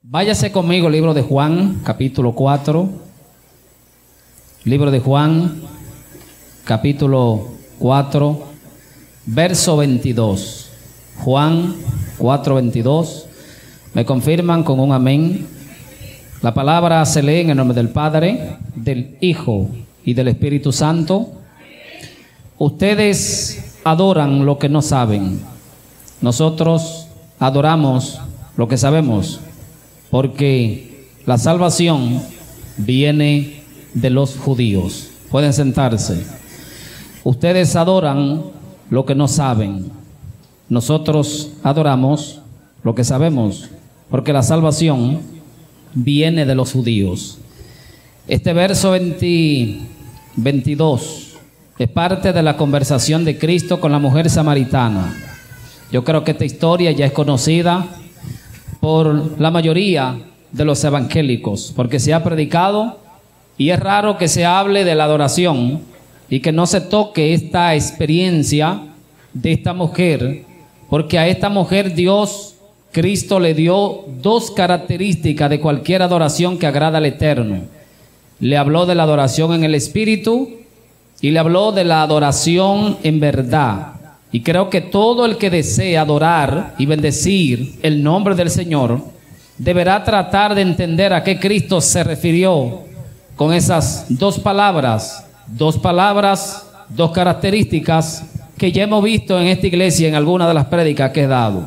Váyase conmigo, libro de Juan, capítulo 4. Libro de Juan, capítulo 4, verso 22. Juan 4, 22. Me confirman con un amén. La palabra se lee en el nombre del Padre, del Hijo y del Espíritu Santo. Ustedes adoran lo que no saben. Nosotros adoramos lo que sabemos, porque la salvación viene de los judíos. Pueden sentarse. Ustedes adoran lo que no saben. Nosotros adoramos lo que sabemos, porque la salvación viene de los judíos. Este verso 22 es parte de la conversación de Cristo con la mujer samaritana. Yo creo que esta historia ya es conocida por la mayoría de los evangélicos, porque se ha predicado y es raro que se hable de la adoración y que no se toque esta experiencia de esta mujer, porque a esta mujer Cristo le dio dos características de cualquier adoración que agrada al Eterno. Le habló de la adoración en el Espíritu y le habló de la adoración en verdad. Y creo que todo el que desee adorar y bendecir el nombre del Señor deberá tratar de entender a qué Cristo se refirió con esas dos palabras, dos características que ya hemos visto en esta iglesia en algunas de las prédicas que he dado.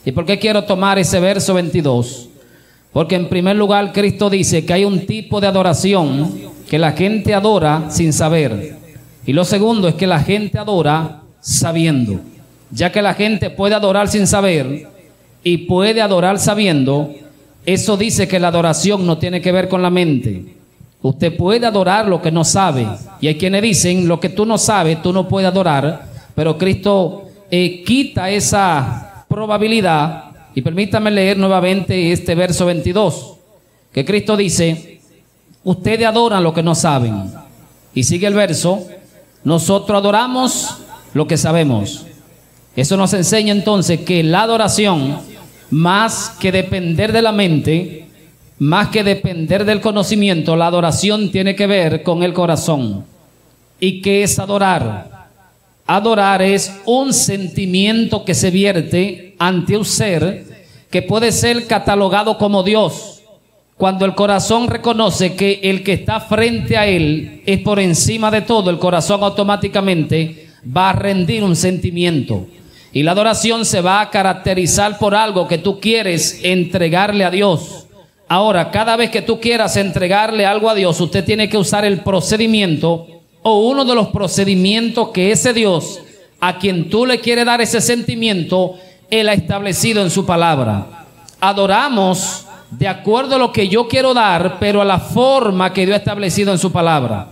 ¿Y por qué quiero tomar ese verso 22? Porque en primer lugar Cristo dice que hay un tipo de adoración que la gente adora sin saber. Y lo segundo es que la gente adora sabiendo. Ya que la gente puede adorar sin saber y puede adorar sabiendo, eso dice que la adoración no tiene que ver con la mente. Usted puede adorar lo que no sabe. Y hay quienes dicen, lo que tú no sabes, tú no puedes adorar. Pero Cristo quita esa probabilidad. Y permítame leer nuevamente este verso 22, que Cristo dice, ustedes adoran lo que no saben. Y sigue el verso, nosotros adoramos lo que sabemos. Eso nos enseña entonces que la adoración, más que depender de la mente, más que depender del conocimiento, la adoración tiene que ver con el corazón. ¿Y qué es adorar? Adorar es un sentimiento que se vierte ante un ser que puede ser catalogado como Dios. Cuando el corazón reconoce que el que está frente a él es por encima de todo, el corazón automáticamente va a rendir un sentimiento. Y la adoración se va a caracterizar por algo que tú quieres entregarle a Dios. Ahora, cada vez que tú quieras entregarle algo a Dios, usted tiene que usar el procedimiento o uno de los procedimientos que ese Dios a quien tú le quieres dar ese sentimiento, Él ha establecido en su palabra. Adoramos de acuerdo a lo que yo quiero dar, pero a la forma que Dios ha establecido en su palabra.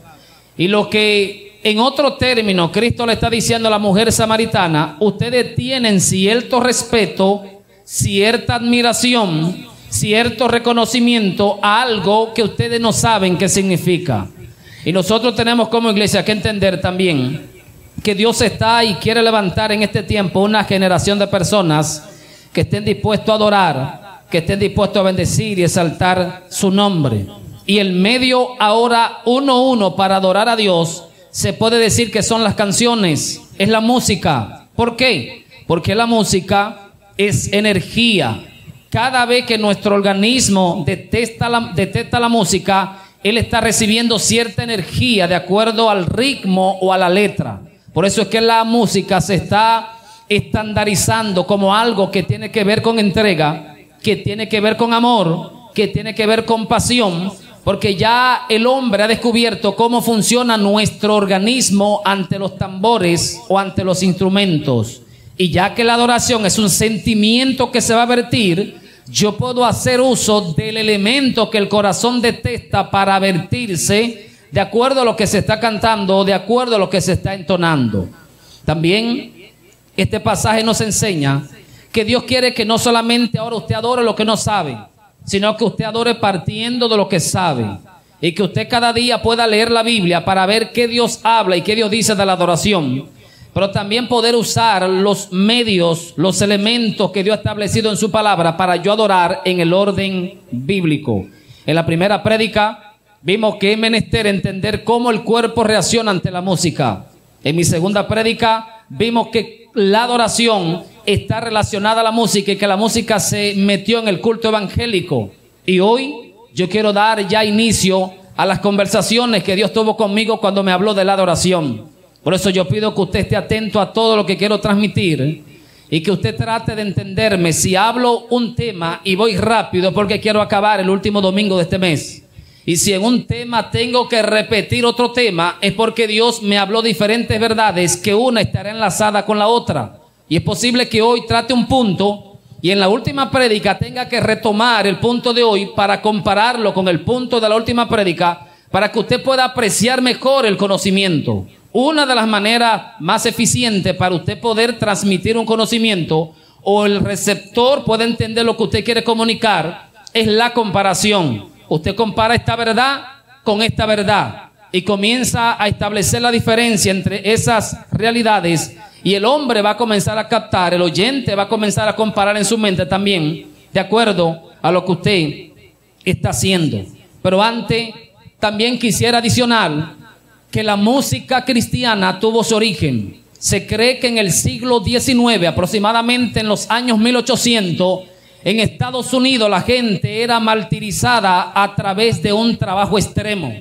Y lo que en otro término Cristo le está diciendo a la mujer samaritana, ustedes tienen cierto respeto, cierta admiración, cierto reconocimiento a algo que ustedes no saben qué significa. Y nosotros tenemos como iglesia que entender también que Dios está y quiere levantar en este tiempo una generación de personas que estén dispuestos a adorar, que estén dispuestos a bendecir y exaltar su nombre. Y el medio ahora uno para adorar a Dios se puede decir que son las canciones, es la música. ¿Por qué? Porque la música es energía. Cada vez que nuestro organismo detecta la música, él está recibiendo cierta energía de acuerdo al ritmo o a la letra. Por eso es que la música se está estandarizando como algo que tiene que ver con entrega, que tiene que ver con amor, que tiene que ver con pasión, porque ya el hombre ha descubierto cómo funciona nuestro organismo ante los tambores o ante los instrumentos. Y ya que la adoración es un sentimiento que se va a vertir, yo puedo hacer uso del elemento que el corazón detesta para vertirse de acuerdo a lo que se está cantando o de acuerdo a lo que se está entonando. También este pasaje nos enseña que Dios quiere que no solamente ahora usted adore lo que no sabe, sino que usted adore partiendo de lo que sabe. Y que usted cada día pueda leer la Biblia para ver qué Dios habla y qué Dios dice de la adoración. pero también poder usar los medios, los elementos que Dios ha establecido en su palabra para yo adorar en el orden bíblico. En la primera prédica vimos que es menester entender cómo el cuerpo reacciona ante la música. En mi segunda prédica vimos que la adoración está relacionada a la música y que la música se metió en el culto evangélico. Y hoy yo quiero dar ya inicio a las conversaciones que Dios tuvo conmigo cuando me habló de la adoración. Por eso yo pido que usted esté atento a todo lo que quiero transmitir y que usted trate de entenderme. Si hablo un tema y voy rápido porque quiero acabar el último domingo de este mes. Y si en un tema tengo que repetir otro tema, es porque Dios me habló diferentes verdades que una estará enlazada con la otra. Y es posible que hoy trate un punto y en la última prédica tenga que retomar el punto de hoy para compararlo con el punto de la última prédica, para que usted pueda apreciar mejor el conocimiento. Una de las maneras más eficientes para usted poder transmitir un conocimiento o el receptor pueda entender lo que usted quiere comunicar es la comparación. Usted compara esta verdad con esta verdad y comienza a establecer la diferencia entre esas realidades y el hombre va a comenzar a captar, el oyente va a comenzar a comparar en su mente también de acuerdo a lo que usted está haciendo. Pero antes también quisiera adicionar que la música cristiana tuvo su origen. Se cree que en el siglo XIX, aproximadamente en los años 1800, en Estados Unidos la gente era martirizada a través de un trabajo extremo.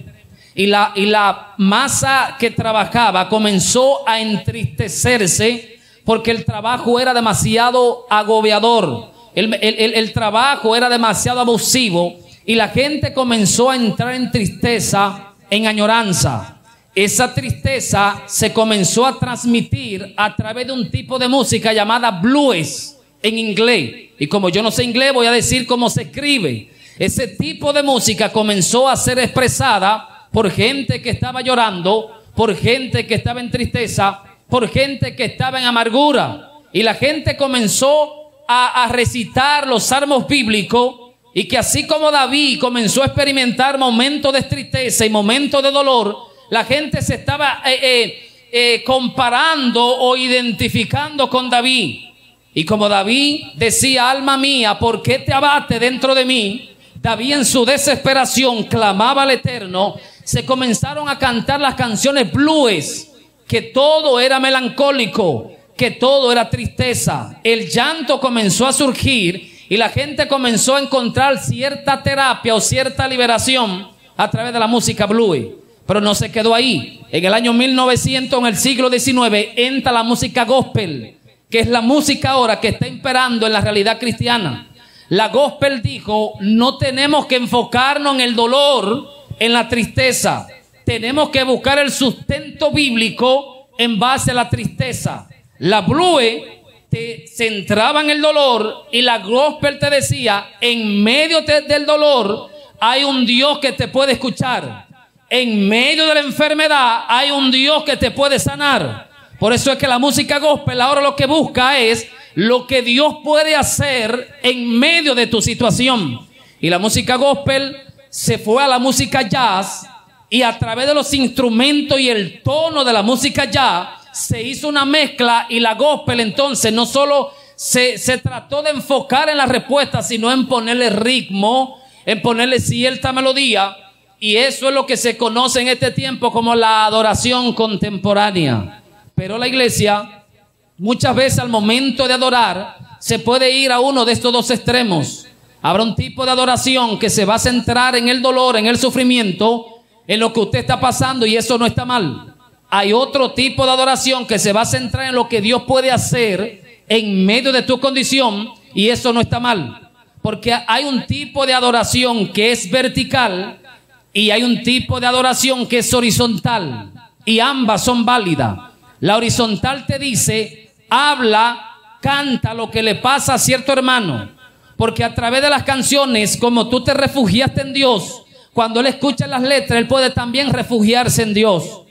Y la masa que trabajaba comenzó a entristecerse porque el trabajo era demasiado agobiador. El trabajo era demasiado abusivo y la gente comenzó a entrar en tristeza, en añoranza. Esa tristeza se comenzó a transmitir a través de un tipo de música llamada blues en inglés. Y como yo no sé inglés, voy a decir cómo se escribe. Ese tipo de música comenzó a ser expresada por gente que estaba llorando, por gente que estaba en tristeza, por gente que estaba en amargura. Y la gente comenzó a recitar los salmos bíblicos. Y que así como David comenzó a experimentar momentos de tristeza y momentos de dolor, la gente se estaba comparando o identificando con David. Y como David decía, alma mía, ¿por qué te abate dentro de mí? David en su desesperación clamaba al Eterno. Se comenzaron a cantar las canciones blues, que todo era melancólico, que todo era tristeza. El llanto comenzó a surgir y la gente comenzó a encontrar cierta terapia o cierta liberación a través de la música blues. Pero no se quedó ahí. En el año 1900, en el siglo XIX, entra la música gospel, que es la música ahora que está imperando en la realidad cristiana. La gospel dijo, no tenemos que enfocarnos en el dolor, en la tristeza. Tenemos que buscar el sustento bíblico en base a la tristeza. La blues te centraba en el dolor y la gospel te decía, en medio del dolor hay un Dios que te puede escuchar. En medio de la enfermedad hay un Dios que te puede sanar. Por eso es que la música gospel ahora lo que busca es lo que Dios puede hacer en medio de tu situación. Y la música gospel se fue a la música jazz y a través de los instrumentos y el tono de la música jazz se hizo una mezcla y la gospel entonces no solo se trató de enfocar en la respuesta, sino en ponerle ritmo, en ponerle cierta melodía. Y eso es lo que se conoce en este tiempo como la adoración contemporánea. Pero la iglesia, muchas veces al momento de adorar, se puede ir a uno de estos dos extremos. Habrá un tipo de adoración que se va a centrar en el dolor, en el sufrimiento, en lo que usted está pasando, y eso no está mal. Hay otro tipo de adoración que se va a centrar en lo que Dios puede hacer en medio de tu condición, y eso no está mal. Porque hay un tipo de adoración que es vertical y hay un tipo de adoración que es horizontal, y ambas son válidas. La horizontal te dice, habla, canta lo que le pasa a cierto hermano, porque a través de las canciones, como tú te refugiaste en Dios, cuando Él escucha las letras, Él puede también refugiarse en Dios.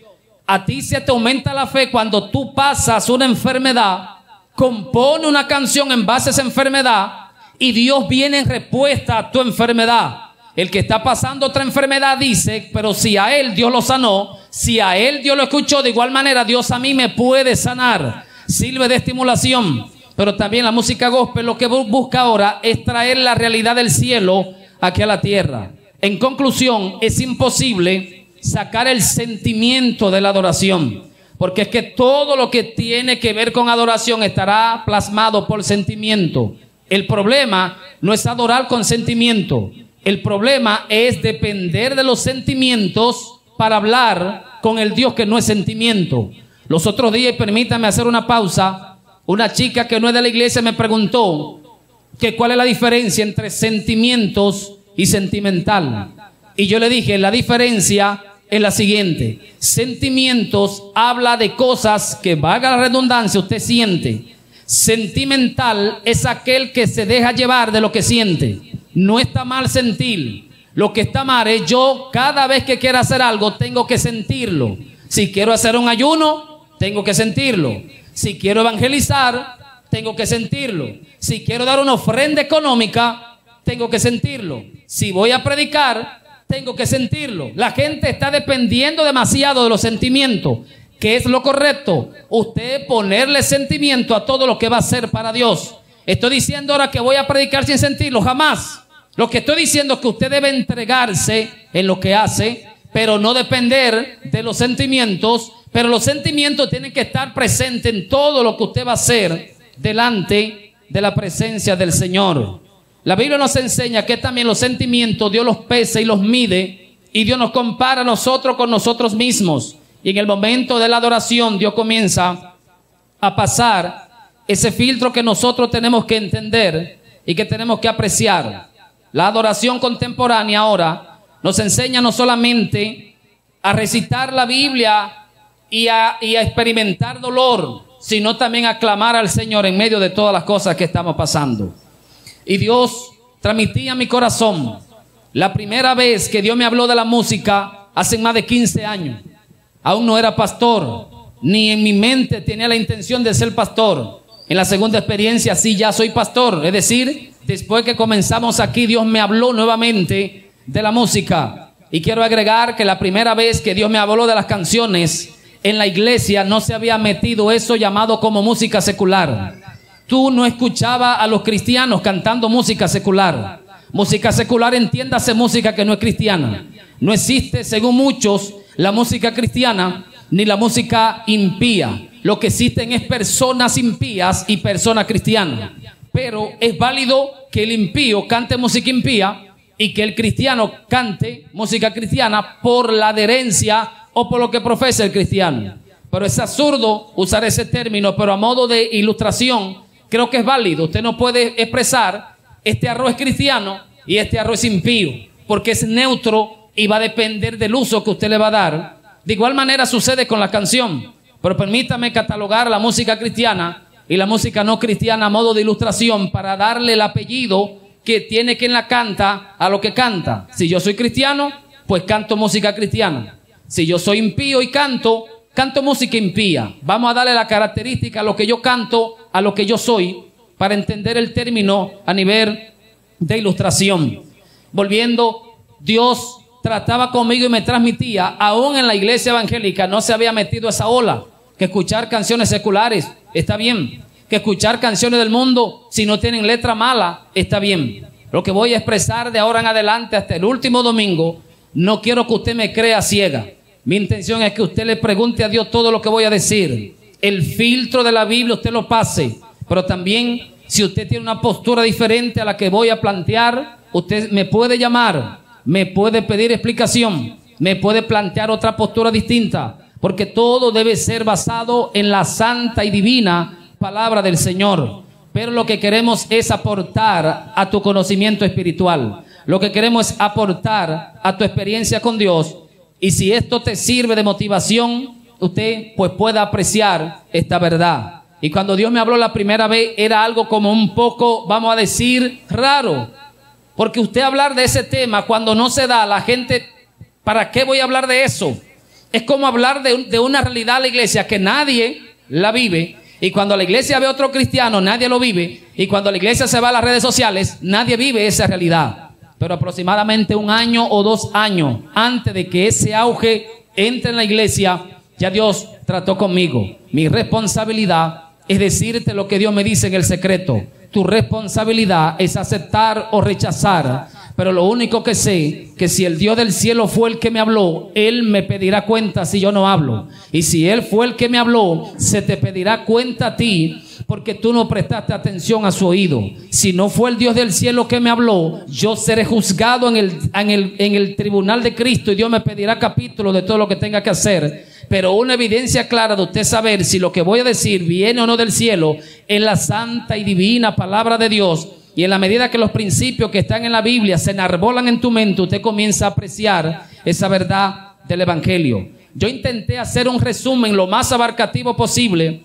A ti se te aumenta la fe cuando tú pasas una enfermedad, compone una canción en base a esa enfermedad y Dios viene en respuesta a tu enfermedad. El que está pasando otra enfermedad dice, pero si a él Dios lo sanó, si a él Dios lo escuchó, de igual manera Dios a mí me puede sanar. Sirve de estimulación. Pero también la música gospel lo que busca ahora es traer la realidad del cielo aquí a la tierra. En conclusión, es imposible sacar el sentimiento de la adoración, porque es que todo lo que tiene que ver con adoración estará plasmado por sentimiento. El problema no es adorar con sentimiento. El problema es depender de los sentimientos para hablar con el Dios que no es sentimiento. Los otros días, permítame hacer una pausa, una chica que no es de la iglesia me preguntó que cuál es la diferencia entre sentimientos y sentimental. Y yo le dije, la diferencia es la siguiente: sentimientos habla de cosas que, valga la redundancia, usted siente. Sentimental es aquel que se deja llevar de lo que siente. No está mal sentir. Lo que está mal es yo cada vez que quiera hacer algo tengo que sentirlo. Si quiero hacer un ayuno, tengo que sentirlo. Si quiero evangelizar, tengo que sentirlo. Si quiero dar una ofrenda económica, tengo que sentirlo. Si voy a predicar, tengo que sentirlo. La gente está dependiendo demasiado de los sentimientos. ¿Qué es lo correcto? Usted ponerle sentimiento a todo lo que va a hacer para Dios. Estoy diciendo ahora que voy a predicar sin sentirlo, jamás. Lo que estoy diciendo es que usted debe entregarse en lo que hace, pero no depender de los sentimientos. Pero los sentimientos tienen que estar presentes en todo lo que usted va a hacer delante de la presencia del Señor. La Biblia nos enseña que también los sentimientos Dios los pesa y los mide, y Dios nos compara a nosotros con nosotros mismos. Y en el momento de la adoración Dios comienza a pasar ese filtro que nosotros tenemos que entender y que tenemos que apreciar. La adoración contemporánea ahora nos enseña no solamente a recitar la Biblia y a experimentar dolor, sino también a clamar al Señor en medio de todas las cosas que estamos pasando. Y Dios transmitía a mi corazón la primera vez que Dios me habló de la música hace más de 15 años. Aún no era pastor, ni en mi mente tenía la intención de ser pastor. En la segunda experiencia sí ya soy pastor, es decir, después que comenzamos aquí Dios me habló nuevamente de la música. Y quiero agregar que la primera vez que Dios me habló de las canciones en la iglesia no se había metido eso llamado como música secular. Tú no escuchabas a los cristianos cantando música secular. Música secular, entiéndase, música que no es cristiana. No existe, según muchos, la música cristiana ni la música impía. Lo que existen es personas impías y personas cristianas. Pero es válido que el impío cante música impía y que el cristiano cante música cristiana por la adherencia o por lo que profesa el cristiano. Pero es absurdo usar ese término, pero a modo de ilustración creo que es válido. Usted no puede expresar este arroz es cristiano y este arroz es impío, porque es neutro y va a depender del uso que usted le va a dar. De igual manera sucede con la canción. Pero permítame catalogar la música cristiana y la música no cristiana a modo de ilustración para darle el apellido que tiene quien la canta a lo que canta. Si yo soy cristiano, pues canto música cristiana. Si yo soy impío y canto música impía. Vamos a darle la característica a lo que yo canto, a lo que yo soy, para entender el término a nivel de ilustración. Volviendo, Dios trataba conmigo y me transmitía, aún en la iglesia evangélica no se había metido esa ola, que escuchar canciones seculares está bien, que escuchar canciones del mundo si no tienen letra mala está bien. Lo que voy a expresar de ahora en adelante hasta el último domingo, no quiero que usted me crea ciega. Mi intención es que usted le pregunte a Dios todo lo que voy a decir. El filtro de la Biblia usted lo pase, pero también si usted tiene una postura diferente a la que voy a plantear, usted me puede llamar, me puede pedir explicación, me puede plantear otra postura distinta, porque todo debe ser basado en la santa y divina palabra del Señor. Pero lo que queremos es aportar a tu conocimiento espiritual. Lo que queremos es aportar a tu experiencia con Dios. Y si esto te sirve de motivación, usted pues pueda apreciar esta verdad. Y cuando Dios me habló la primera vez, era algo como un poco, vamos a decir, raro. Porque usted hablar de ese tema cuando no se da, la gente, ¿para qué voy a hablar de eso? Es como hablar de una realidad a la iglesia que nadie la vive. Y cuando la iglesia ve a otro cristiano, nadie lo vive. Y cuando la iglesia se va a las redes sociales, nadie vive esa realidad. pero aproximadamente 1 año o 2 años antes de que ese auge entre en la iglesia, ya Dios trató conmigo. Mi responsabilidad es decirte lo que Dios me dice en el secreto. Tu responsabilidad es aceptar o rechazar. Pero lo único que sé, que si el Dios del cielo fue el que me habló, Él me pedirá cuenta si yo no hablo. Y si Él fue el que me habló, se te pedirá cuenta a ti, porque tú no prestaste atención a su oído. Si no fue el Dios del cielo que me habló, yo seré juzgado en el tribunal de Cristo, y Dios me pedirá capítulo de todo lo que tenga que hacer. Pero una evidencia clara de usted saber si lo que voy a decir viene o no del cielo es la santa y divina palabra de Dios. Y en la medida que los principios que están en la Biblia se enarbolan en tu mente, usted comienza a apreciar esa verdad del Evangelio. Yo intenté hacer un resumen lo más abarcativo posible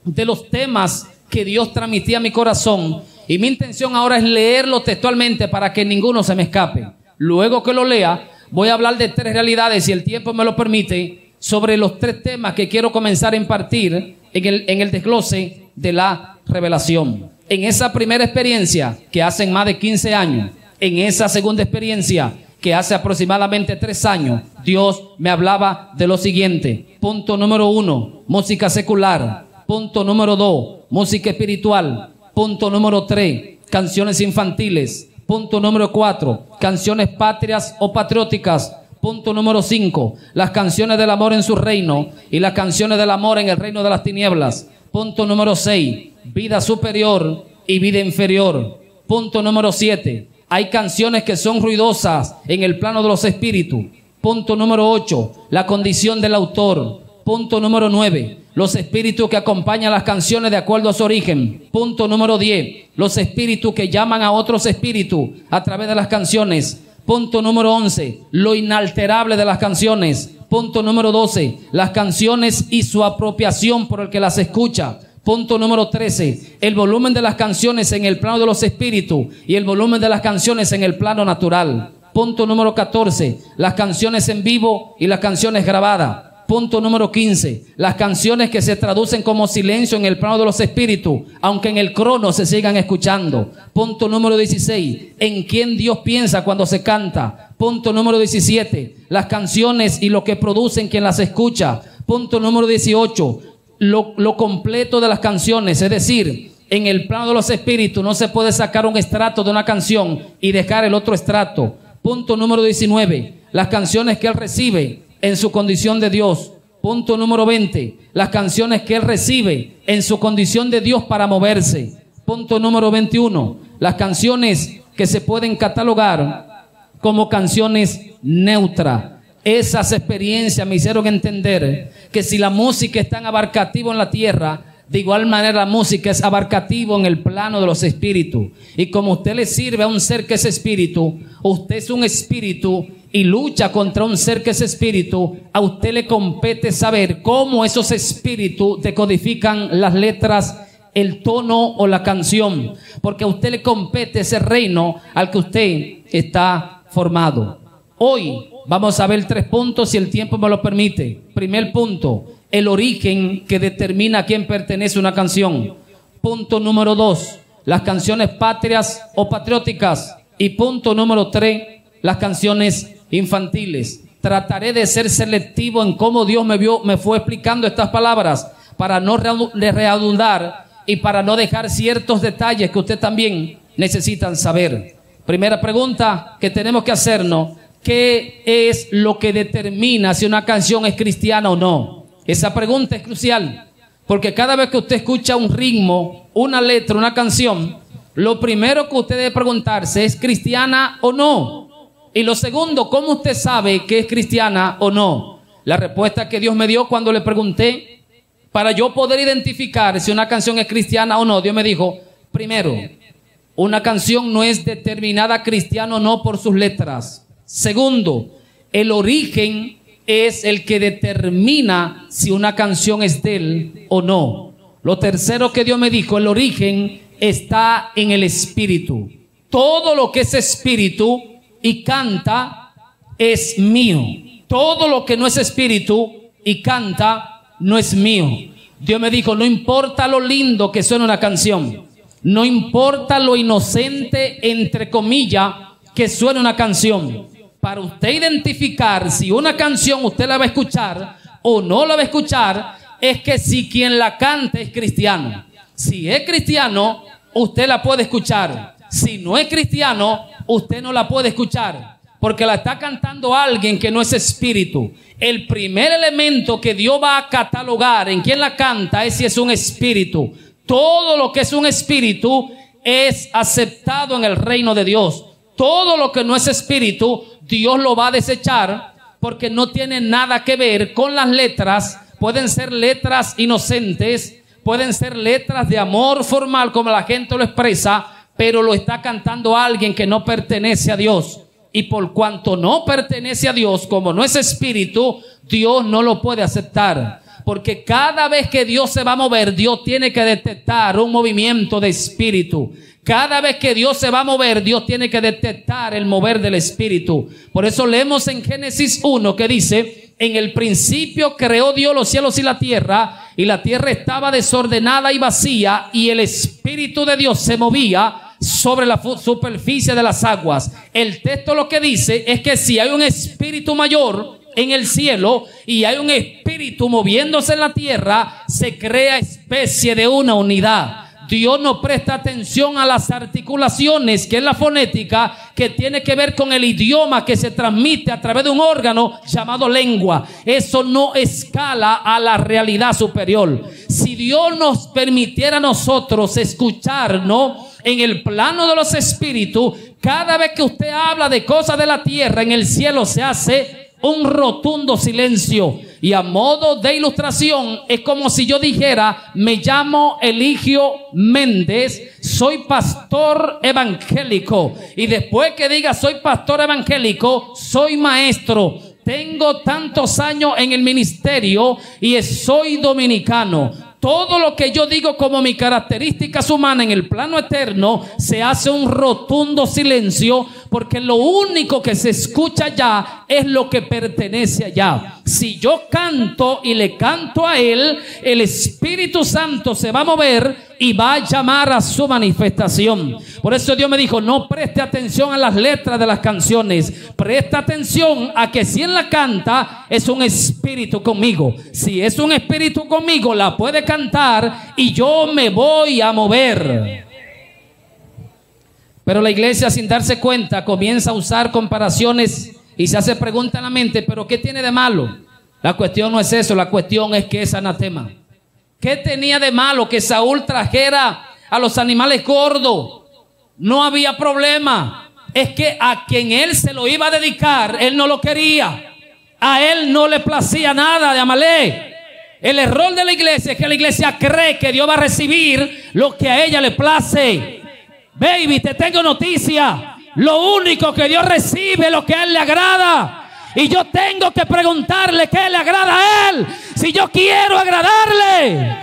de los temas que Dios transmitía a mi corazón. Y mi intención ahora es leerlo textualmente para que ninguno se me escape. Luego que lo lea, voy a hablar de 3 realidades, si el tiempo me lo permite, sobre los 3 temas que quiero comenzar a impartir en el desglose de la revelación. En esa primera experiencia que hace más de 15 años, en esa segunda experiencia que hace aproximadamente 3 años, Dios me hablaba de lo siguiente. Punto número 1, música secular. Punto número 2, música espiritual. Punto número 3, canciones infantiles. Punto número 4, canciones patrias o patrióticas. Punto número 5, las canciones del amor en su reino y las canciones del amor en el reino de las tinieblas. Punto número 6, vida superior y vida inferior. Punto número 7, hay canciones que son ruidosas en el plano de los espíritus. Punto número 8, la condición del autor. Punto número 9, los espíritus que acompañan las canciones de acuerdo a su origen. Punto número 10, los espíritus que llaman a otros espíritus a través de las canciones. Punto número 11, lo inalterable de las canciones. Punto número 12, las canciones y su apropiación por el que las escucha. Punto número 13, el volumen de las canciones en el plano de los espíritus y el volumen de las canciones en el plano natural. Punto número 14, las canciones en vivo y las canciones grabadas. Punto número 15, las canciones que se traducen como silencio en el plano de los espíritus, aunque en el crono se sigan escuchando. Punto número 16, en quién Dios piensa cuando se canta. Punto número 17, las canciones y lo que producen quien las escucha. Punto número 18, lo completo de las canciones, es decir, en el plano de los espíritus no se puede sacar un estrato de una canción y dejar el otro estrato. Punto número 19, las canciones que él recibe en su condición de Dios. Punto número 20, las canciones que él recibe en su condición de Dios para moverse. Punto número 21, las canciones que se pueden catalogar como canciones neutras. Esas experiencias me hicieron entender que si la música es tan abarcativa en la tierra, de igual manera la música es abarcativo en el plano de los espíritus. Y como usted le sirve a un ser que es espíritu, usted es un espíritu y lucha contra un ser que es espíritu, a usted le compete saber cómo esos espíritus decodifican las letras, el tono o la canción, porque a usted le compete ese reino al que usted está formado. Hoy vamos a ver 3 puntos si el tiempo me lo permite. Primer punto, el origen que determina a quién pertenece una canción. Punto número 2, las canciones patrias o patrióticas. Y punto número 3, las canciones infantiles. Trataré de ser selectivo en cómo Dios me fue explicando estas palabras para no redundar y para no dejar ciertos detalles que usted también necesitan saber. Primera pregunta que tenemos que hacernos: ¿qué es lo que determina si una canción es cristiana o no? Esa pregunta es crucial, porque cada vez que usted escucha un ritmo, una letra, una canción, lo primero que usted debe preguntarse es: ¿cristiana o no? Y lo segundo, ¿cómo usted sabe que es cristiana o no? La respuesta que Dios me dio cuando le pregunté, para yo poder identificar si una canción es cristiana o no, Dios me dijo: primero, una canción no es determinada cristiana o no por sus letras. Segundo, el origen es el que determina si una canción es de él o no. Lo tercero que Dios me dijo, el origen está en el espíritu. Todo lo que es espíritu y canta es mío. Todo lo que no es espíritu y canta no es mío. Dios me dijo: no importa lo lindo que suene una canción, no importa lo inocente, entre comillas, que suene una canción. Para usted identificar si una canción usted la va a escuchar o no la va a escuchar, es que si quien la canta es cristiano. Si es cristiano, usted la puede escuchar. Si no es cristiano, usted no la puede escuchar, porque la está cantando alguien que no es espíritu. El primer elemento que Dios va a catalogar en quien la canta es si es un espíritu. Todo lo que es un espíritu es aceptado en el reino de Dios. Todo lo que no es espíritu, Dios lo va a desechar, porque no tiene nada que ver con las letras. Pueden ser letras inocentes, pueden ser letras de amor formal como la gente lo expresa, pero lo está cantando alguien que no pertenece a Dios. Y por cuanto no pertenece a Dios, como no es espíritu, Dios no lo puede aceptar. Porque cada vez que Dios se va a mover, Dios tiene que detectar un movimiento de espíritu. Cada vez que Dios se va a mover, Dios tiene que detectar el mover del espíritu. Por eso leemos en Génesis 1 que dice: en el principio creó Dios los cielos y la tierra estaba desordenada y vacía, y el espíritu de Dios se movía sobre la superficie de las aguas. El texto lo que dice es que si hay un espíritu mayor en el cielo y hay un espíritu moviéndose en la tierra, se crea especie de una unidad. Dios no presta atención a las articulaciones, que es la fonética, que tiene que ver con el idioma que se transmite a través de un órgano llamado lengua. Eso no escala a la realidad superior. Si Dios nos permitiera a nosotros escucharnos en el plano de los espíritus, cada vez que usted habla de cosas de la tierra, en el cielo se hace un rotundo silencio. Y a modo de ilustración, es como si yo dijera: me llamo Eligio Méndez, soy pastor evangélico. Y después que diga soy pastor evangélico, soy maestro, tengo tantos años en el ministerio y soy dominicano. Todo lo que yo digo como mis características humanas en el plano eterno, se hace un rotundo silencio, porque lo único que se escucha allá es lo que pertenece allá. Si yo canto y le canto a Él, el Espíritu Santo se va a mover y va a llamar a su manifestación. Por eso Dios me dijo: no preste atención a las letras de las canciones, presta atención a que si Él la canta, es un espíritu conmigo. Si es un espíritu conmigo, la puede cantar y yo me voy a mover. Pero la iglesia, sin darse cuenta, comienza a usar comparaciones y se hace pregunta en la mente: ¿pero qué tiene de malo? La cuestión no es eso, la cuestión es que es anatema. ¿Qué tenía de malo que Saúl trajera a los animales gordos? No había problema. Es que a quien él se lo iba a dedicar, él no lo quería. A él no le placía nada de Amalek. El error de la iglesia es que la iglesia cree que Dios va a recibir lo que a ella le place. Baby, te tengo noticia. Lo único que Dios recibe es lo que a Él le agrada. Y yo tengo que preguntarle qué le agrada a Él, si yo quiero agradarle.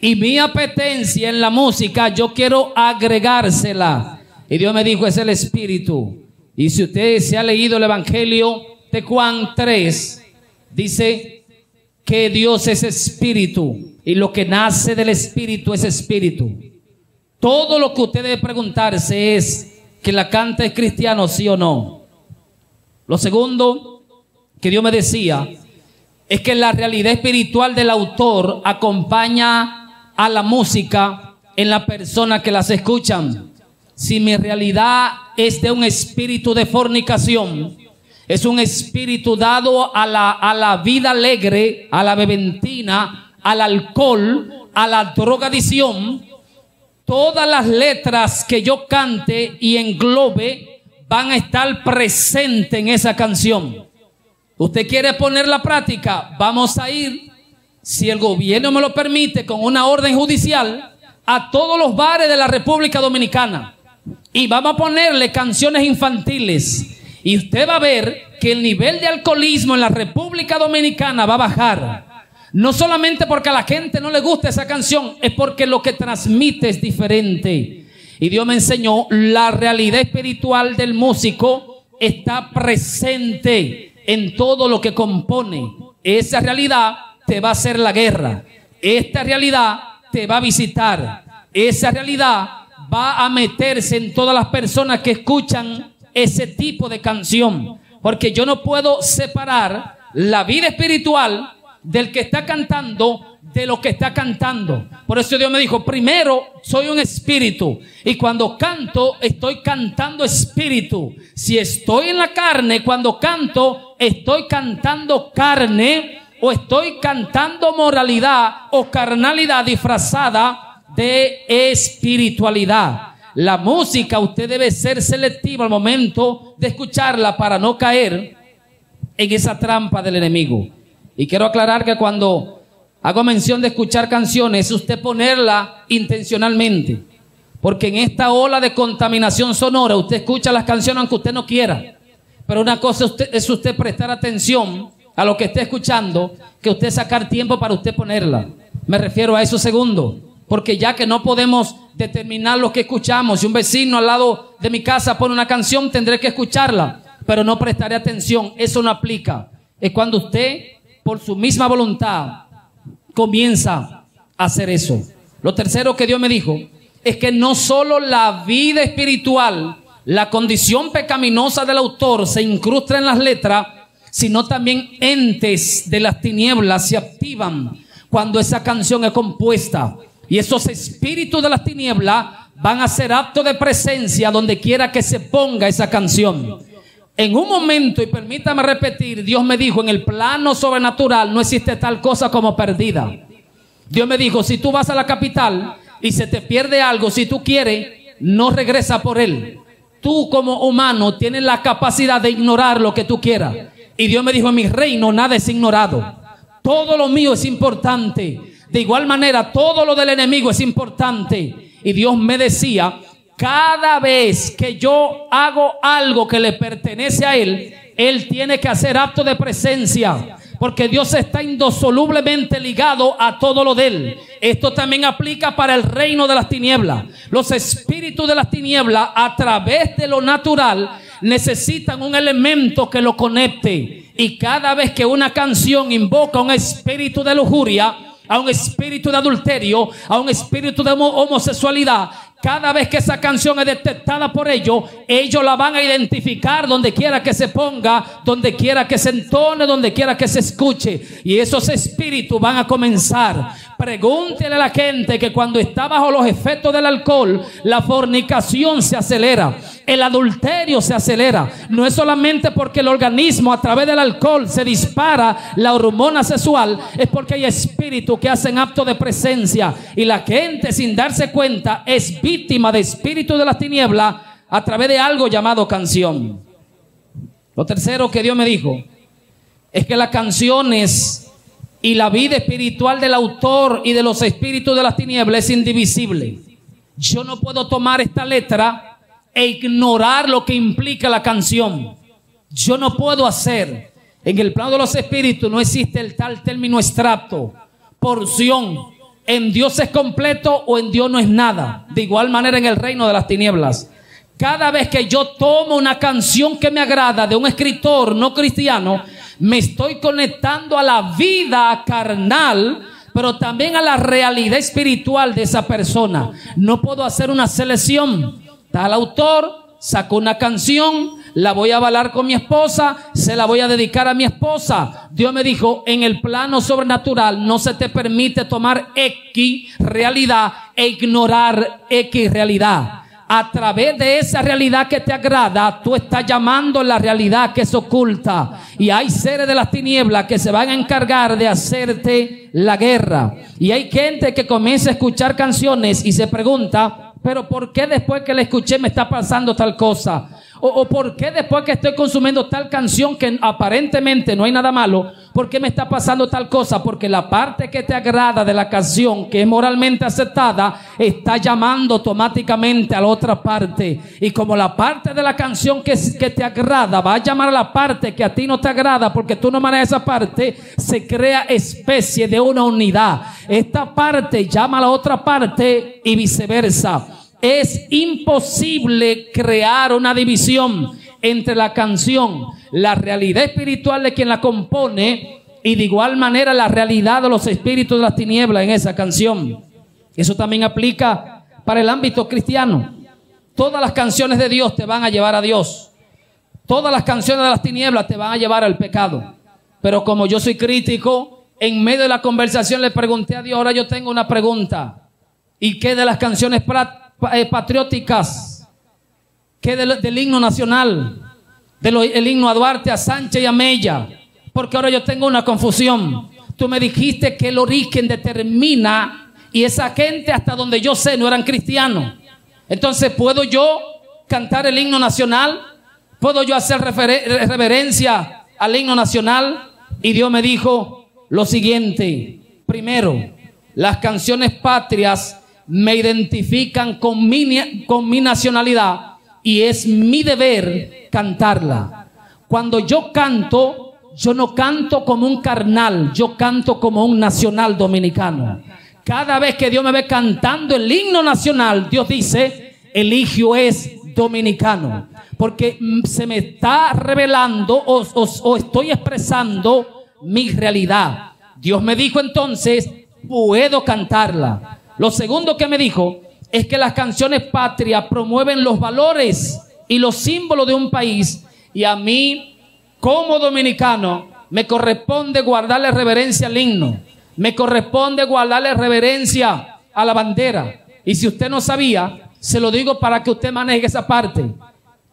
Y mi apetencia en la música, yo quiero agregársela. Y Dios me dijo: es el Espíritu. Y si usted se ha leído el Evangelio de Juan 3, dice que Dios es Espíritu, y lo que nace del Espíritu es Espíritu. Todo lo que usted debe preguntarse es: ¿que la canta es cristiano, sí o no? Lo segundo que Dios me decía es que la realidad espiritual del autor acompaña a la música en la persona que las escuchan. Si mi realidad es de un espíritu de fornicación, es un espíritu dado a la vida alegre, a la beventina, al alcohol, a la drogadicción, todas las letras que yo cante y englobe van a estar presentes en esa canción. ¿Usted quiere poner la práctica? Vamos a ir, si el gobierno me lo permite, con una orden judicial a todos los bares de la República Dominicana, y vamos a ponerle canciones infantiles, y usted va a ver que el nivel de alcoholismo en la República Dominicana va a bajar. No solamente porque a la gente no le gusta esa canción, es porque lo que transmite es diferente. Y Dios me enseñó: la realidad espiritual del músico está presente en todo lo que compone. Esa realidad te va a hacer la guerra. Esta realidad te va a visitar. Esa realidad va a meterse en todas las personas que escuchan ese tipo de canción, porque yo no puedo separar la vida espiritual del que está cantando de lo que está cantando. Por eso Dios me dijo, primero soy un espíritu, y cuando canto estoy cantando espíritu. Si estoy en la carne, cuando canto estoy cantando carne, o estoy cantando moralidad o carnalidad disfrazada de espiritualidad. La música, usted debe ser selectivo al momento de escucharla para no caer en esa trampa del enemigo. Y quiero aclarar que cuando hago mención de escuchar canciones, usted ponerla intencionalmente, porque en esta ola de contaminación sonora usted escucha las canciones aunque usted no quiera. Pero una cosa es usted prestar atención a lo que esté escuchando, que usted sacar tiempo para usted ponerla. Me refiero a eso segundo, porque ya que no podemos determinar lo que escuchamos, si un vecino al lado de mi casa pone una canción, tendré que escucharla, pero no prestaré atención. Eso no aplica. Es cuando usted, por su misma voluntad, comienza a hacer eso. Lo tercero que Dios me dijo es que no solo la vida espiritual, la condición pecaminosa del autor se incrusta en las letras, sino también entes de las tinieblas se activan cuando esa canción es compuesta. Y esos espíritus de las tinieblas van a ser actos de presencia donde quiera que se ponga esa canción. En un momento, y permítame repetir, Dios me dijo, en el plano sobrenatural no existe tal cosa como perdida. Dios me dijo, si tú vas a la capital y se te pierde algo, si tú quieres, no regresa por él. Tú como humano tienes la capacidad de ignorar lo que tú quieras. Y Dios me dijo, en mi reino nada es ignorado. Todo lo mío es importante. De igual manera, todo lo del enemigo es importante. Y Dios me decía, cada vez que yo hago algo que le pertenece a él, él tiene que hacer acto de presencia, porque Dios está indissolublemente ligado a todo lo de él. Esto también aplica para el reino de las tinieblas. Los espíritus de las tinieblas, a través de lo natural, necesitan un elemento que lo conecte. Y cada vez que una canción invoca a un espíritu de lujuria, a un espíritu de adulterio, a un espíritu de homosexualidad, cada vez que esa canción es detectada por ellos, ellos la van a identificar donde quiera que se ponga, donde quiera que se entone, donde quiera que se escuche. Y esos espíritus van a comenzar. Pregúntele a la gente que cuando está bajo los efectos del alcohol, la fornicación se acelera, el adulterio se acelera. No es solamente porque el organismo a través del alcohol se dispara la hormona sexual, es porque hay espíritus que hacen acto de presencia. Y la gente, sin darse cuenta, es víctima de espíritus de las tinieblas a través de algo llamado canción. Lo tercero que Dios me dijo es que las canciones y la vida espiritual del autor y de los espíritus de las tinieblas es indivisible. Yo no puedo tomar esta letra e ignorar lo que implica la canción. Yo no puedo hacer. En el plano de los espíritus no existe el tal término extracto, porción. En Dios es completo o en Dios no es nada. De igual manera en el reino de las tinieblas. Cada vez que yo tomo una canción que me agrada de un escritor no cristiano, me estoy conectando a la vida carnal, pero también a la realidad espiritual de esa persona. No puedo hacer una selección. Tal autor sacó una canción, la voy a avalar con mi esposa, se la voy a dedicar a mi esposa. Dios me dijo, en el plano sobrenatural no se te permite tomar X realidad e ignorar X realidad. A través de esa realidad que te agrada, tú estás llamando la realidad que se oculta. Y hay seres de las tinieblas que se van a encargar de hacerte la guerra. Y hay gente que comienza a escuchar canciones y se pregunta, pero ¿por qué después que la escuché me está pasando tal cosa? O ¿por qué después que estoy consumiendo tal canción que aparentemente no hay nada malo, por qué me está pasando tal cosa? Porque la parte que te agrada de la canción, que es moralmente aceptada, está llamando automáticamente a la otra parte. Y como la parte de la canción que te agrada va a llamar a la parte que a ti no te agrada porque tú no manejas esa parte, se crea especie de una unidad. Esta parte llama a la otra parte y viceversa. Es imposible crear una división entre la canción, la realidad espiritual de quien la compone y de igual manera la realidad de los espíritus de las tinieblas en esa canción. Eso también aplica para el ámbito cristiano. Todas las canciones de Dios te van a llevar a Dios. Todas las canciones de las tinieblas te van a llevar al pecado. Pero como yo soy crítico, en medio de la conversación le pregunté a Dios, ahora yo tengo una pregunta. ¿Y qué de las canciones patrióticas? ¿Qué del himno nacional? El himno a Duarte, a Sánchez y a Mella. Porque ahora yo tengo una confusión. Tú me dijiste que el origen determina, y esa gente hasta donde yo sé no eran cristianos. Entonces, ¿puedo yo cantar el himno nacional? ¿Puedo yo hacer reverencia al himno nacional? Y Dios me dijo lo siguiente. Primero, las canciones patrias me identifican con mi nacionalidad y es mi deber cantarla. Cuando yo canto, yo no canto como un carnal, yo canto como un nacional dominicano. Cada vez que Dios me ve cantando el himno nacional, Dios dice, el hijo es dominicano. Porque se me está revelando o estoy expresando mi realidad. Dios me dijo entonces, puedo cantarla. Lo segundo que me dijo es que las canciones patrias promueven los valores y los símbolos de un país. Y a mí, como dominicano, me corresponde guardarle reverencia al himno. Me corresponde guardarle reverencia a la bandera. Y si usted no sabía, se lo digo para que usted maneje esa parte.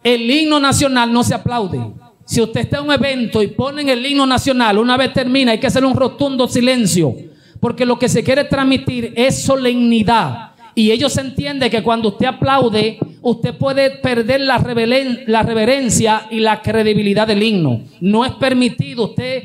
El himno nacional no se aplaude. Si usted está en un evento y ponen el himno nacional, una vez termina, hay que hacer un rotundo silencio. Porque lo que se quiere transmitir es solemnidad. Y ellos entienden que cuando usted aplaude, usted puede perder la reverencia y la credibilidad del himno. No es permitido usted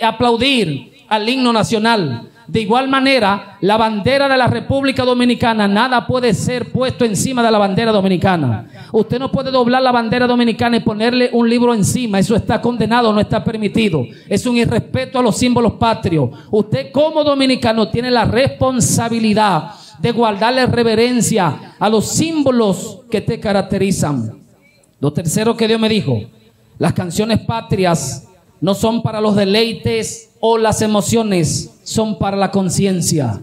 aplaudir al himno nacional. De igual manera, la bandera de la República Dominicana, nada puede ser puesto encima de la bandera dominicana. Usted no puede doblar la bandera dominicana y ponerle un libro encima. Eso está condenado, no está permitido. Es un irrespeto a los símbolos patrios. Usted como dominicano tiene la responsabilidad de guardarle reverencia a los símbolos que te caracterizan. Lo tercero que Dios me dijo, las canciones patrias no son para los deleites o las emociones, son para la conciencia.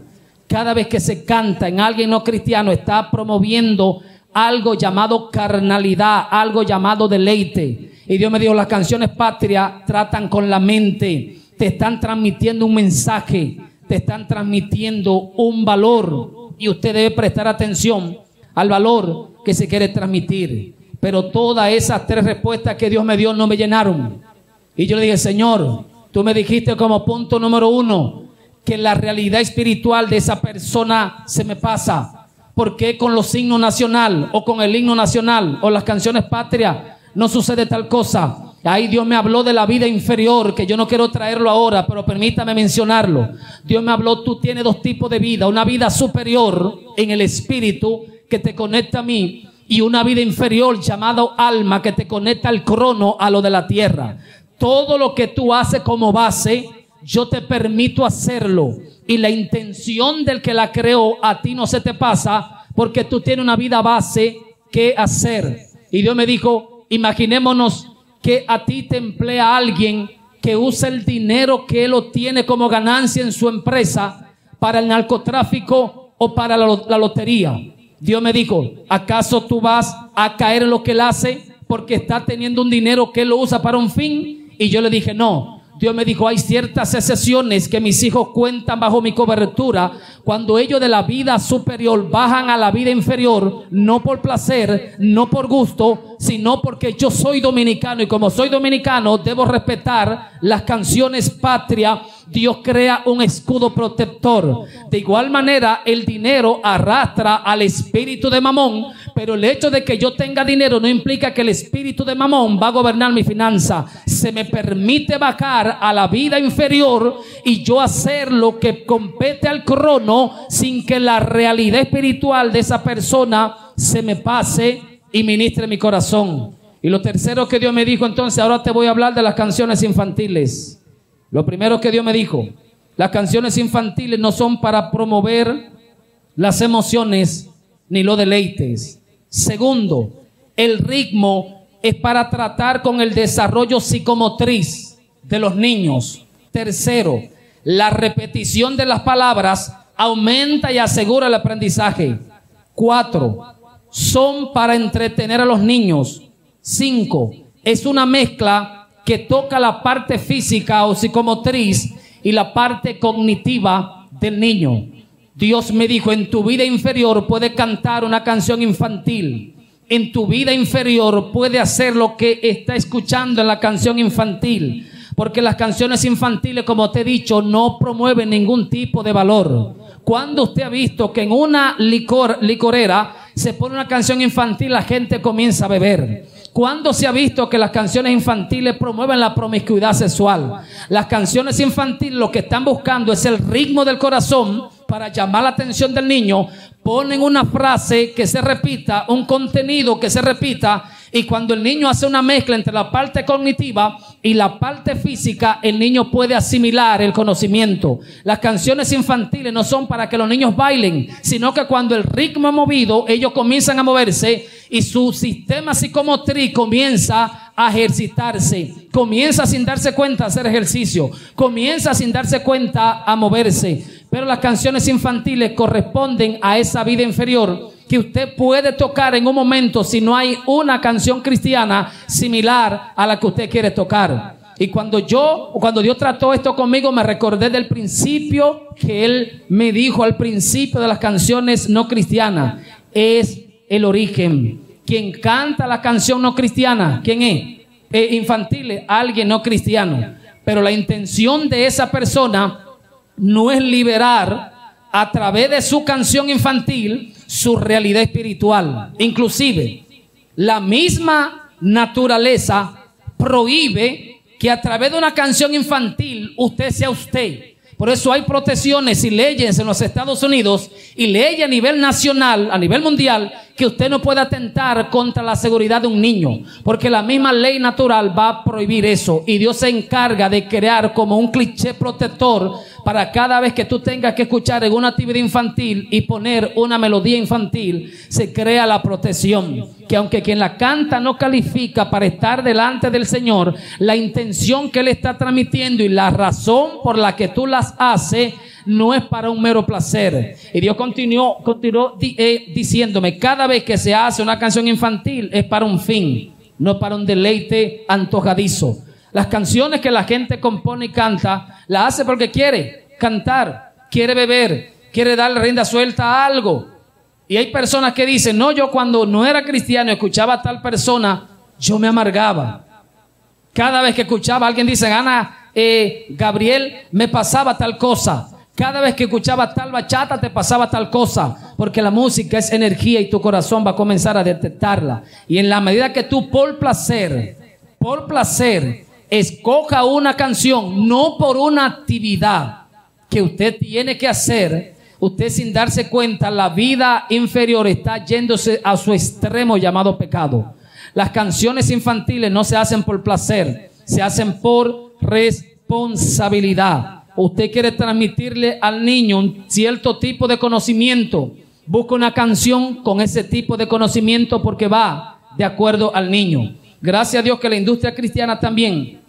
Cada vez que se canta en alguien no cristiano, está promoviendo algo llamado carnalidad, algo llamado deleite. Y Dios me dijo, las canciones patrias tratan con la mente, te están transmitiendo un mensaje, te están transmitiendo un valor. Y usted debe prestar atención al valor que se quiere transmitir. Pero todas esas tres respuestas que Dios me dio no me llenaron. Y yo le dije, Señor, tú me dijiste como punto número 1 que la realidad espiritual de esa persona se me pasa. ¿Por qué con los himnos nacional o con el himno nacional o las canciones patrias no sucede tal cosa? Ahí Dios me habló de la vida inferior, que yo no quiero traerlo ahora, pero permítame mencionarlo. Dios me habló, tú tienes dos tipos de vida, una vida superior en el espíritu que te conecta a mí y una vida inferior llamado alma que te conecta al crono, a lo de la tierra. Todo lo que tú haces como base, yo te permito hacerlo. Y la intención del que la creó a ti no se te pasa porque tú tienes una vida base que hacer. Y Dios me dijo, imaginémonos que a ti te emplea alguien que usa el dinero que él obtiene como ganancia en su empresa para el narcotráfico o para la lotería. Dios me dijo, ¿acaso tú vas a caer en lo que él hace porque está teniendo un dinero que él lo usa para un fin? Y yo le dije, no. Dios me dijo, hay ciertas excepciones que mis hijos cuentan bajo mi cobertura cuando ellos de la vida superior bajan a la vida inferior, no por placer, no por gusto, sino porque yo soy dominicano y como soy dominicano debo respetar las canciones patrias. Dios crea un escudo protector. De igual manera, el dinero arrastra al espíritu de Mamón, pero el hecho de que yo tenga dinero no implica que el espíritu de Mamón va a gobernar mi finanza. Se me permite bajar a la vida inferior y yo hacer lo que compete al crono sin que la realidad espiritual de esa persona se me pase y ministre mi corazón. Y lo tercero que Dios me dijo, entonces ahora te voy a hablar de las canciones infantiles. Lo primero que Dios me dijo, las canciones infantiles no son para promover las emociones ni los deleites. Segundo, el ritmo es para tratar con el desarrollo psicomotriz de los niños. Tercero, la repetición de las palabras aumenta y asegura el aprendizaje. 4, son para entretener a los niños. 5, es una mezcla que toca la parte física o psicomotriz y la parte cognitiva del niño. Dios me dijo, en tu vida inferior puede cantar una canción infantil. En tu vida inferior puede hacer lo que está escuchando en la canción infantil. Porque las canciones infantiles, como te he dicho, no promueven ningún tipo de valor. Cuando usted ha visto que en una licorera se pone una canción infantil, la gente comienza a beber. ¿Cuándo se ha visto que las canciones infantiles promueven la promiscuidad sexual? Las canciones infantiles lo que están buscando es el ritmo del corazón para llamar la atención del niño. Ponen una frase que se repita, un contenido que se repita, y cuando el niño hace una mezcla entre la parte cognitiva y la parte física, el niño puede asimilar el conocimiento. Las canciones infantiles no son para que los niños bailen, sino que cuando el ritmo es movido, ellos comienzan a moverse y su sistema psicomotriz comienza a ejercitarse, comienza sin darse cuenta a hacer ejercicio, comienza sin darse cuenta a moverse. Pero las canciones infantiles corresponden a esa vida inferior que usted puede tocar en un momento si no hay una canción cristiana similar a la que usted quiere tocar. Y cuando Dios trató esto conmigo, me recordé del principio que Él me dijo al principio de las canciones no cristianas. Es el origen. Quien canta la canción no cristiana, ¿quién es? Infantil, alguien no cristiano. Pero la intención de esa persona no es liberar a través de su canción infantil su realidad espiritual. Inclusive, la misma naturaleza prohíbe que a través de una canción infantil usted sea usted. Por eso hay protecciones y leyes en los Estados Unidos y leyes a nivel nacional, a nivel mundial, que usted no puede atentar contra la seguridad de un niño, porque la misma ley natural va a prohibir eso. Y Dios se encarga de crear como un cliché protector para cada vez que tú tengas que escuchar en una actividad infantil y poner una melodía infantil, se crea la protección. Que aunque quien la canta no califica para estar delante del Señor, la intención que Él está transmitiendo y la razón por la que tú las haces no es para un mero placer. Y Dios continuó diciéndome, cada vez que se hace una canción infantil es para un fin, no para un deleite antojadizo. Las canciones que la gente compone y canta, la hace porque quiere cantar, quiere beber, quiere darle rienda suelta a algo. Y hay personas que dicen, no, yo cuando no era cristiano escuchaba a tal persona, yo me amargaba. Cada vez que escuchaba a alguien, dice, Ana, Gabriel, me pasaba tal cosa. Cada vez que escuchaba tal bachata te pasaba tal cosa, porque la música es energía y tu corazón va a comenzar a detectarla. Y en la medida que tú por placer, escoja una canción, no por una actividad que usted tiene que hacer, usted sin darse cuenta, la vida inferior está yéndose a su extremo llamado pecado. Las canciones infantiles no se hacen por placer, se hacen por responsabilidad. Usted quiere transmitirle al niño un cierto tipo de conocimiento, busca una canción con ese tipo de conocimiento porque va de acuerdo al niño. Gracias a Dios que la industria cristiana también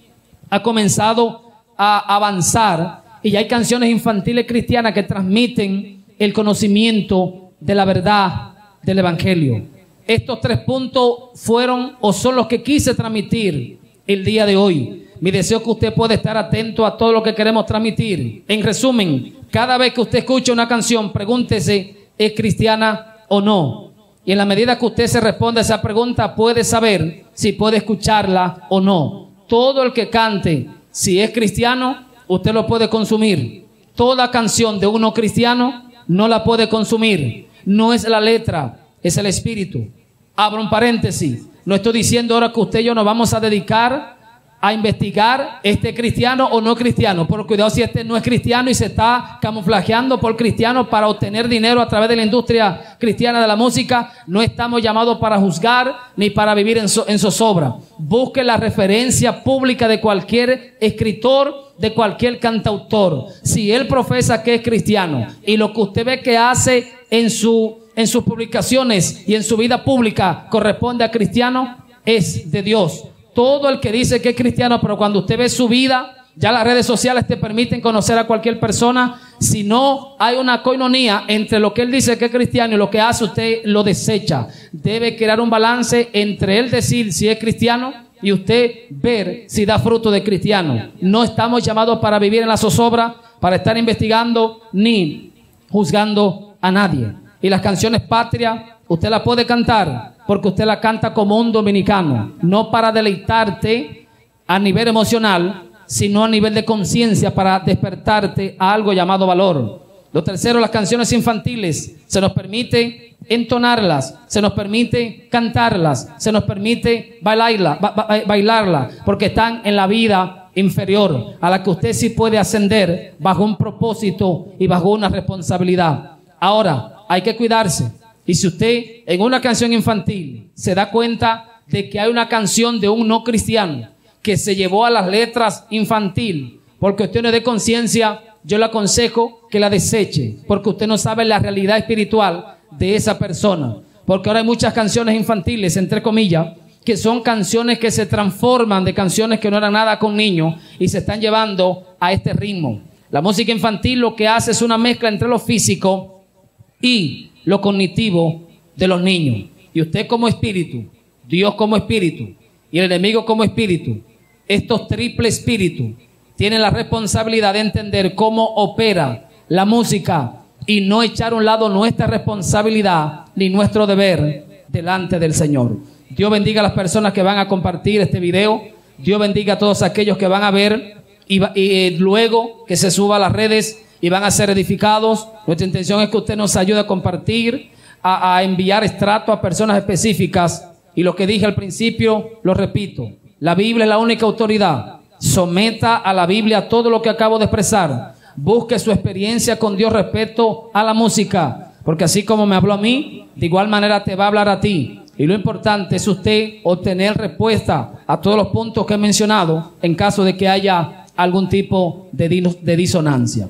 ha comenzado a avanzar y ya hay canciones infantiles cristianas que transmiten el conocimiento de la verdad del Evangelio. Estos 3 puntos fueron o son los que quise transmitir el día de hoy. Mi deseo es que usted pueda estar atento a todo lo que queremos transmitir. En resumen, cada vez que usted escuche una canción, pregúntese, ¿es cristiana o no? Y en la medida que usted se responda a esa pregunta, puede saber si puede escucharla o no. Todo el que cante, si es cristiano, usted lo puede consumir. Toda canción de uno cristiano no la puede consumir. No es la letra, es el espíritu. Abro un paréntesis. No estoy diciendo ahora que usted y yo nos vamos a dedicar a investigar este cristiano o no cristiano. Por cuidado si este no es cristiano y se está camuflajeando por cristiano para obtener dinero a través de la industria cristiana de la música. No estamos llamados para juzgar ni para vivir en zozobra. Busque la referencia pública de cualquier escritor, de cualquier cantautor. Si él profesa que es cristiano y lo que usted ve que hace en sus publicaciones y en su vida pública corresponde a cristiano, es de Dios. Todo el que dice que es cristiano, pero cuando usted ve su vida Ya las redes sociales te permiten conocer a cualquier persona. Si no hay una coinonía entre lo que él dice que es cristiano y lo que hace, usted lo desecha. Debe crear un balance entre él decir si es cristiano y usted ver si da fruto de cristiano. No estamos llamados para vivir en la zozobra, para estar investigando ni juzgando a nadie. Y las canciones patrias, usted las puede cantar porque usted la canta como un dominicano, no para deleitarte a nivel emocional, sino a nivel de conciencia, para despertarte a algo llamado valor. Lo tercero, las canciones infantiles, se nos permite entonarlas, se nos permite cantarlas, se nos permite bailarlas, porque están en la vida inferior, a la que usted sí puede ascender bajo un propósito y bajo una responsabilidad. Ahora, hay que cuidarse. Y si usted en una canción infantil se da cuenta de que hay una canción de un no cristiano que se llevó a las letras infantil por cuestiones de conciencia, yo le aconsejo que la deseche, porque usted no sabe la realidad espiritual de esa persona. Porque ahora hay muchas canciones infantiles, entre comillas, que son canciones que se transforman de canciones que no eran nada con niños y se están llevando a este ritmo. La música infantil lo que hace es una mezcla entre lo físico y lo cognitivo de los niños. Y usted como espíritu, Dios como espíritu y el enemigo como espíritu, estos triple espíritus tienen la responsabilidad de entender cómo opera la música y no echar a un lado nuestra responsabilidad ni nuestro deber delante del Señor. Dios bendiga a las personas que van a compartir este video. Dios bendiga a todos aquellos que van a ver y luego que se suba a las redes y van a ser edificados. Nuestra intención es que usted nos ayude a compartir, a enviar extractos a personas específicas. Y lo que dije al principio, lo repito. La Biblia es la única autoridad. Someta a la Biblia todo lo que acabo de expresar. Busque su experiencia con Dios respecto a la música. Porque así como me habló a mí, de igual manera te va a hablar a ti. Y lo importante es usted obtener respuesta a todos los puntos que he mencionado en caso de que haya algún tipo de disonancia.